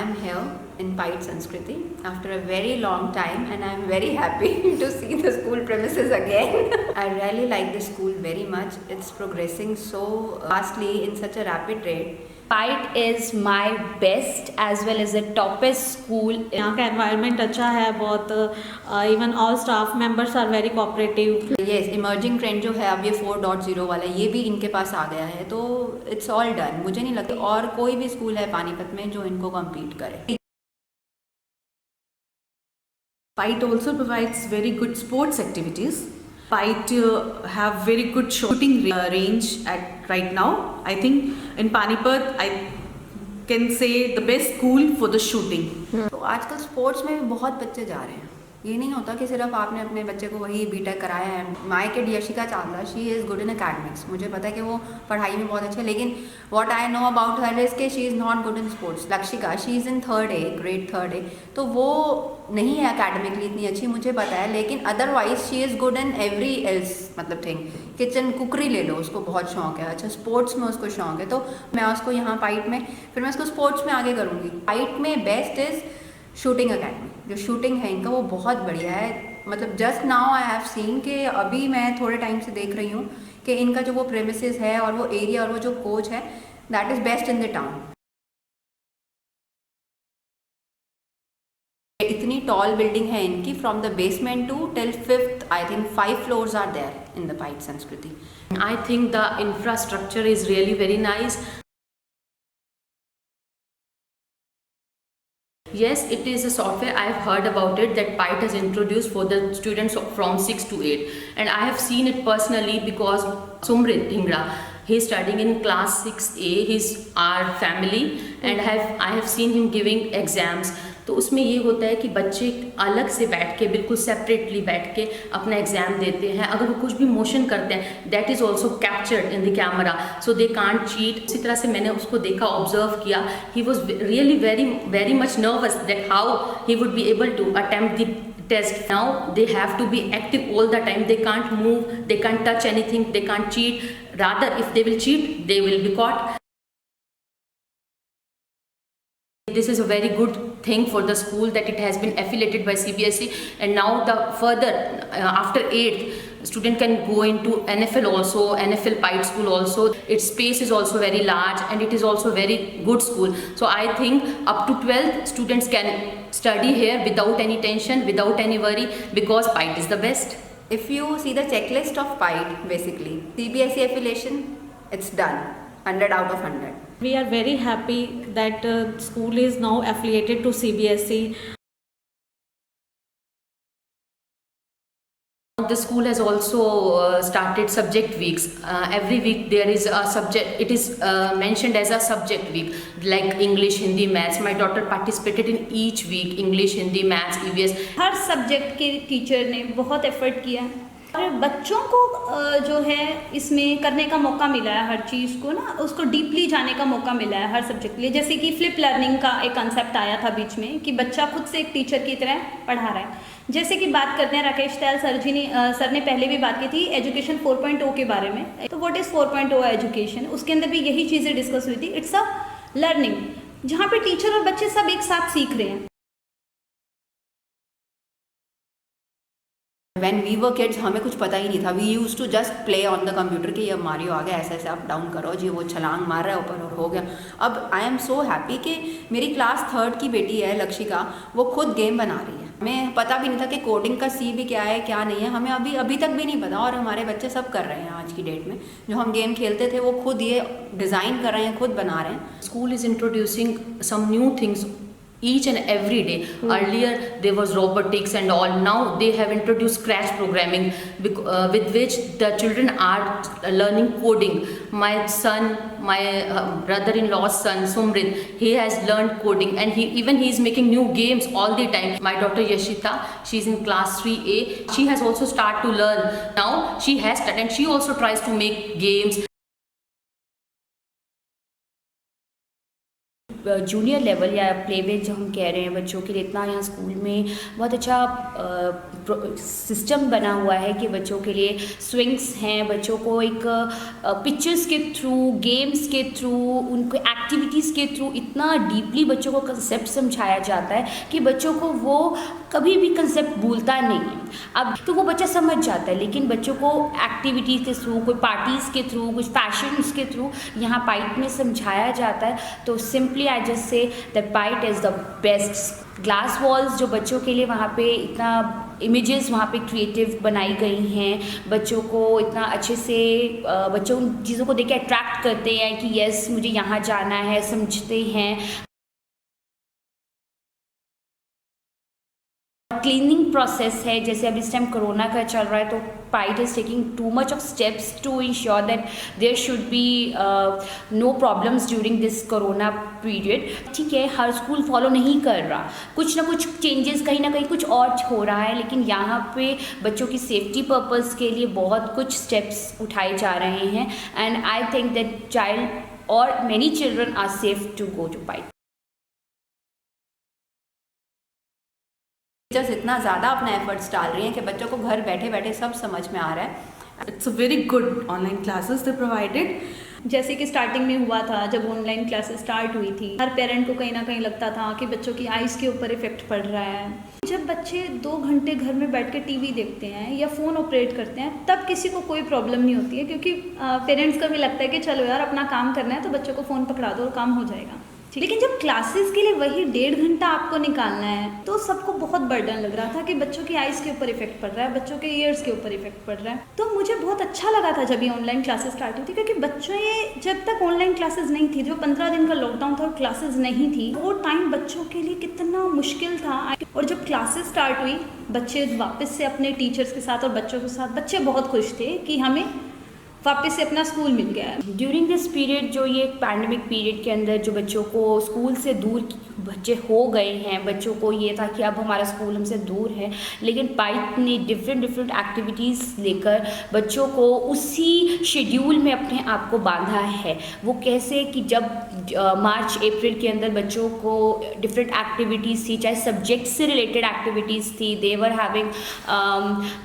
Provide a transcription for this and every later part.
am here in Pite Sanskriti after a very long time, and I am very happy to see the school premises again. I really like this school very much. It's progressing so fastly in such a rapid rate. Pite is my best as well as the toppest school. यहाँ का environment अच्छा है बहुत, even all staff members are very cooperative. Yes, emerging trend जो है अब ये 4.0 वाला ये भी इनके पास आ गया है, तो it's all done. मुझे नहीं लगता और कोई भी स्कूल है पानीपत में जो इनको compete करे. Pite also provides very good sports activities. Pite have very good shooting range at right now. I think in Panipat I can say the best school for the shooting. तो आजकल sports में भी बहुत बच्चे जा रहे हैं. ये नहीं होता कि सिर्फ आपने अपने बच्चे को वही बीटेक कराया है. My kid Yashika Chawla, she is good in academics. मुझे पता है कि वो पढ़ाई में बहुत अच्छी है, लेकिन what I know about her is के she is not good in sports. Lakshika, she is in grade third A, तो वो नहीं है अकेडमिकली इतनी अच्छी, मुझे पता है, लेकिन otherwise she is good in every else मतलब थिंग. किचन कुकरी ले लो, उसको बहुत शौक है. अच्छा, स्पोर्ट्स में उसको शौक है, तो मैं उसको यहाँ पाइट में, फिर मैं उसको स्पोर्ट्स में आगे करूँगी. पाइट में बेस्ट इज़ शूटिंग अकेडमी. जो शूटिंग है इनका वो बहुत बढ़िया है. मतलब just now I have seen कि अभी मैं थोड़े टाइम से देख रही हूँ कि इनका जो वो प्रेमिसेस है और वो एरिया और वो जो कोच है, that is best in the town. इतनी टॉल बिल्डिंग है इनकी, from the basement to till 5th, I think 5 floors are there in the पाइट Sanskriti. I think the infrastructure is really very nice. Yes, it is a software. I have heard about it that Pite has introduced for the students from 6 to 8, and I have seen it personally because Sumrit Dhingra, he is studying in class 6A. He's our family, and I have seen him giving exams. तो उसमें ये होता है कि बच्चे अलग से बैठ के, बिल्कुल सेपरेटली बैठ के अपना एग्जाम देते हैं. अगर वो कुछ भी मोशन करते हैं, that is also captured in the camera, so they can't cheat. इसी तरह से मैंने उसको देखा, ऑब्जर्व किया. He was really very very much nervous that how he would be able to attempt the test. Now they have to be active all the time. They can't move, they can't touch anything, they can't cheat. Rather, if they will cheat, they will be caught. This is a very good thing for the school that it has been affiliated by CBSE, and now the further after 8th, student can go into NFL also, NFL Pite school also. Its space is also very large, and it is also very good school. So I think up to 12th students can study here without any tension, without any worry, because Pite is the best. If you see the checklist of Pite, basically CBSE affiliation, it's done 100 out of 100. We are very happy that school is now affiliated to CBSE. The school has also started subject weeks. Every week there is a subject. It is mentioned as a subject week, like English, Hindi, Maths. My daughter participated in each week: English, Hindi, Maths, EVS. Her subject के teacher ने बहुत effort किया और बच्चों को जो है इसमें करने का मौका मिला है. हर चीज़ को ना उसको डीपली जाने का मौका मिला है हर सब्जेक्ट के लिए. जैसे कि फ्लिप लर्निंग का एक कंसेप्ट आया था बीच में कि बच्चा खुद से एक टीचर की तरह पढ़ा रहा है. जैसे कि बात करते हैं, राकेश दयाल सर ने पहले भी बात की थी एजुकेशन 4.0 के बारे में. तो व्हाट इज़ 4.0 एजुकेशन, उसके अंदर भी यही चीज़ें डिस्कस हुई थी. इट्स अ लर्निंग जहाँ पे टीचर और बच्चे सब एक साथ सीख रहे हैं. When we were kids, हमें कुछ पता ही नहीं था. We used to just play on the computer कि ये मारियो आ गया, ऐसे ऐसे अप डाउन करो जी, वो छलांग मार रहा है ऊपर और हो गया. अब आई एम सो हैप्पी कि मेरी क्लास 3rd की बेटी है लक्षिका, वो खुद गेम बना रही है. हमें पता भी नहीं था कि कोडिंग का सी भी क्या है क्या नहीं है. हमें अभी तक भी नहीं पता, और हमारे बच्चे सब कर रहे हैं आज की डेट में. जो हम गेम खेलते थे वो खुद ये डिज़ाइन कर रहे हैं, खुद बना रहे हैं. School is introducing some new things each and every day. Earlier there was robotics and all. Now they have introduced Scratch programming, with which the children are learning coding. My son, my brother-in-law's son Sumrit, he has learned coding, and he is making new games all the time. My daughter Yashita, she's in class 3A. She has also started to learn. Now she has started, and she also tries to make games. Junior level या playway जो हम कह रहे हैं बच्चों के लिए, इतना यहाँ स्कूल में बहुत अच्छा सिस्टम बना हुआ है कि बच्चों के लिए स्विंग्स हैं, बच्चों को एक पिक्चर्स के थ्रू, गेम्स के थ्रू, उनको एक्टिविटीज़ के थ्रू इतना डीपली बच्चों को कंसेप्ट समझाया जाता है कि बच्चों को वो कभी भी कंसेप्ट भूलता नहीं है। अब तो वो बच्चा समझ जाता है, लेकिन बच्चों को एक्टिविटीज़ के थ्रू, कोई पार्टीज़ के थ्रू, कुछ फैशंस के थ्रू यहाँ पाइट में समझाया जाता है। तो simply I just say that point is the best. Glass walls जो बच्चों के लिए वहाँ पे इतना इमेजेस वहाँ पे क्रिएटिव बनाई गई हैं, बच्चों को इतना अच्छे से बच्चों उन चीज़ों को देख के अट्रैक्ट करते हैं कि यस मुझे यहाँ जाना है, समझते हैं। क्लीनिंग प्रोसेस है, जैसे अब इस टाइम कोरोना का चल रहा है तो पाइट is taking too much of steps to ensure that there should be no problems during this corona period. ठीक है, हर स्कूल फॉलो नहीं कर रहा, कुछ ना कुछ चेंजेस कहीं ना कहीं कुछ और हो रहा है, लेकिन यहाँ पे बच्चों की सेफ्टी पर्पज़ के लिए बहुत कुछ स्टेप्स उठाए जा रहे हैं। And I think that child और many children are safe to go to पाइट। टीचर्स इतना ज़्यादा अपना एफर्ट्स डाल रही हैं कि बच्चों को घर बैठे बैठे सब समझ में आ रहा है। It's a very good online classes they provided. जैसे कि स्टार्टिंग में हुआ था, जब ऑनलाइन क्लासेस स्टार्ट हुई थी, हर पेरेंट को कहीं ना कहीं लगता था कि बच्चों की आइज़ के ऊपर इफेक्ट पड़ रहा है। जब बच्चे 2 घंटे घर में बैठ के टीवी देखते हैं या फ़ोन ऑपरेट करते हैं, तब किसी को कोई प्रॉब्लम नहीं होती है, क्योंकि पेरेंट्स को भी लगता है कि चलो यार अपना काम करना है तो बच्चों को फ़ोन पकड़ा दो और काम हो जाएगा। लेकिन जब क्लासेस के लिए वही 1.5 घंटा आपको निकालना है तो सबको बहुत बर्डन लग रहा था कि बच्चों की आइज़ के ऊपर इफेक्ट पड़ रहा है, बच्चों के ईयर्स के ऊपर इफेक्ट पड़ रहा है। तो मुझे बहुत अच्छा लगा था जब ये ऑनलाइन क्लासेस स्टार्ट हुई थी, क्योंकि बच्चों ये जब तक ऑनलाइन क्लासेस नहीं थी, जो 15 दिन का लॉकडाउन था और क्लासेस नहीं थी, वो टाइम बच्चों के लिए कितना मुश्किल था। और जब क्लासेस स्टार्ट हुई, बच्चे वापस से अपने टीचर्स के साथ और बच्चों के साथ, बच्चे बहुत खुश थे कि हमें वापस से अपना स्कूल मिल गया है। ड्यूरिंग दिस पीरियड, जो ये पैंडमिक पीरियड के अंदर जो बच्चों को स्कूल से दूर बच्चे हो गए हैं, बच्चों को ये था कि अब हमारा स्कूल हमसे दूर है, लेकिन पाइट ने डिफरेंट एक्टिविटीज़ लेकर बच्चों को उसी शेड्यूल में अपने आप को बांधा है। वो कैसे कि जब मार्च अप्रैल के अंदर बच्चों को डिफरेंट एक्टिविटीज़ थी, चाहे सब्जेक्ट से रिलेटेड एक्टिविटीज़ थी, दे वर हैविंग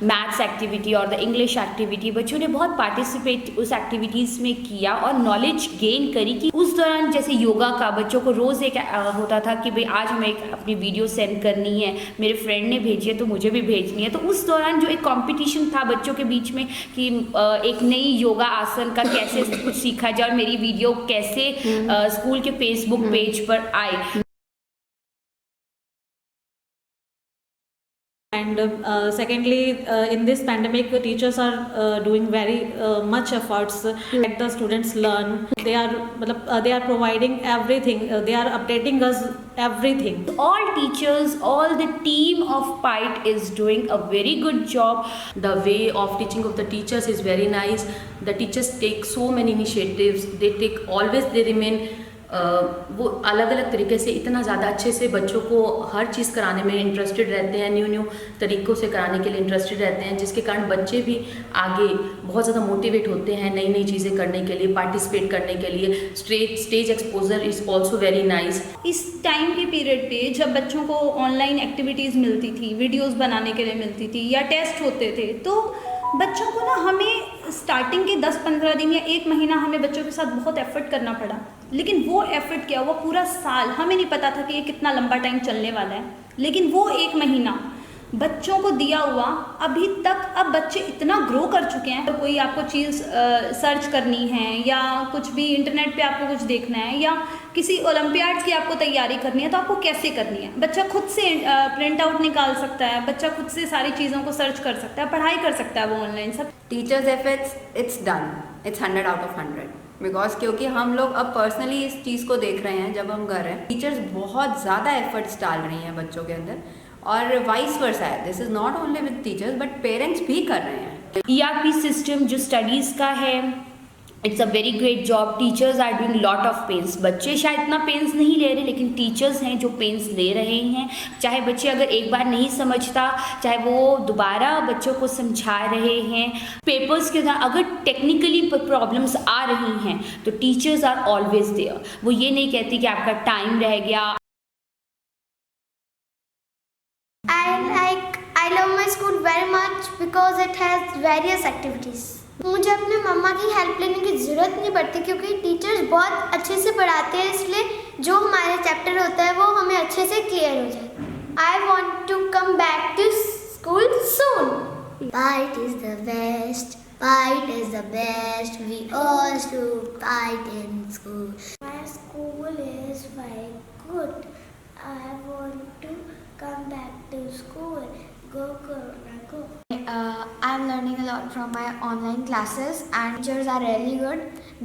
मैथ्स एक्टिविटी और द इंग्लिश एक्टिविटी, बच्चों ने बहुत पार्टिसिपेट उस एक्टिविटीज़ में किया और नॉलेज गेन करी। कि उस दौरान जैसे योगा का बच्चों को रोज़ एक होता था कि भाई आज हमें एक अपनी वीडियो सेंड करनी है, मेरे फ्रेंड ने भेजी है तो मुझे भी भेजनी है। तो उस दौरान जो एक कंपटीशन था बच्चों के बीच में कि एक नई योगा आसन का कैसे कुछ सीखा जाए और मेरी वीडियो कैसे स्कूल के फेसबुक पेज पर आई। And secondly, in this pandemic, teachers are doing very much efforts let the students learn. They are providing everything. They are updating us everything. All teachers, all the team of PITE is doing a very good job. The way of teaching of the teachers is very nice. The teachers take so many initiatives. They remain वो अलग अलग तरीके से इतना ज़्यादा अच्छे से बच्चों को हर चीज़ कराने में इंटरेस्टेड रहते हैं, न्यू तरीक़ों से कराने के लिए इंटरेस्टेड रहते हैं, जिसके कारण बच्चे भी आगे बहुत ज़्यादा मोटिवेट होते हैं नई चीज़ें करने के लिए, पार्टिसिपेट करने के लिए। Stage exposure is also very nice. इस टाइम के पीरियड पे जब बच्चों को ऑनलाइन एक्टिविटीज़ मिलती थी, वीडियोज़ बनाने के लिए मिलती थी या टेस्ट होते थे, तो बच्चों को ना हमें स्टार्टिंग के 10-15 दिन या 1 महीना हमें बच्चों के साथ बहुत एफर्ट करना पड़ा। लेकिन वो एफर्ट क्या हुआ, पूरा साल हमें नहीं पता था कि ये कितना लंबा टाइम चलने वाला है, लेकिन वो 1 महीना बच्चों को दिया हुआ अभी तक अब बच्चे इतना ग्रो कर चुके हैं। तो कोई आपको चीज़ सर्च करनी है या कुछ भी इंटरनेट पे आपको कुछ देखना है या किसी ओलंपियाड्स की आपको तैयारी करनी है, तो आपको कैसे करनी है, बच्चा खुद से प्रिंट आउट निकाल सकता है, बच्चा खुद से सारी चीज़ों को सर्च कर सकता है, पढ़ाई कर सकता है वो ऑनलाइन सब। Teachers efforts it's done, it's 100 out of 100 because क्योंकि हम लोग अब पर्सनली इस चीज़ को देख रहे हैं जब हम घर हैं, टीचर्स बहुत ज़्यादा एफर्ट्स डाल रही हैं बच्चों के अंदर, और वाइस वर्सा है। This is not only with teachers but parents भी कर रहे हैं। ERP सिस्टम जो स्टडीज़ का है, it's a very great job. Teachers are doing lot of pains. बच्चे शायद इतना पेंस नहीं ले रहे, लेकिन टीचर्स हैं जो पेंस ले रहे हैं. चाहे बच्चे अगर एक बार नहीं समझता, चाहे वो दोबारा बच्चों को समझा रहे हैं. पेपर्स के साथ अगर टेक्निकली प्रॉब्लम्स आ रही हैं तो टीचर्स आर ऑलवेज देयर. वो ये नहीं कहती कि आपका टाइम रह गया. I love my school very much because it has various activities. मुझे अपने मम्मा की हेल्प लेने की ज़रूरत नहीं पड़ती क्योंकि टीचर्स बहुत अच्छे से पढ़ाते हैं, इसलिए जो हमारे चैप्टर होता है वो हमें अच्छे से क्लियर हो जाए. I want to come back to school soon. Bite is the best. Bite is the best. We all should bite in school. My school is very good. I want to come back to school. Go Corona, go. I'm learning a lot from my online classes and teachers are really good.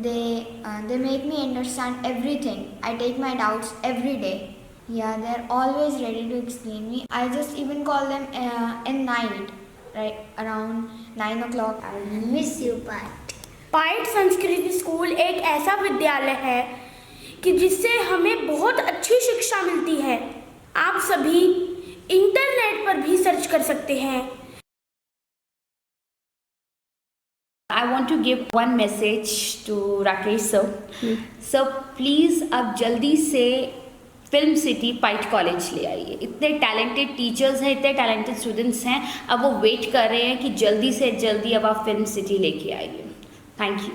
They make me understand everything. I take my doubts every day. Yeah, they're always ready to explain me. I just even call them in night, right around 9 o'clock. I miss you, Pat. पाइट संस्कृति school एक ऐसा विद्यालय है कि जिससे हमें बहुत अच्छी शिक्षा मिलती है. आप सभी इंटरनेट पर भी सर्च कर सकते हैं. I want to give one message to Rakesh sir. Sir, please अब जल्दी से फिल्म सिटी पाइट कॉलेज ले आइए. इतने टैलेंटेड टीचर्स हैं, इतने टैलेंटेड स्टूडेंट्स हैं. अब वो वेट कर रहे हैं कि जल्दी से जल्दी अब आप फिल्म सिटी लेके आइए. Thank you.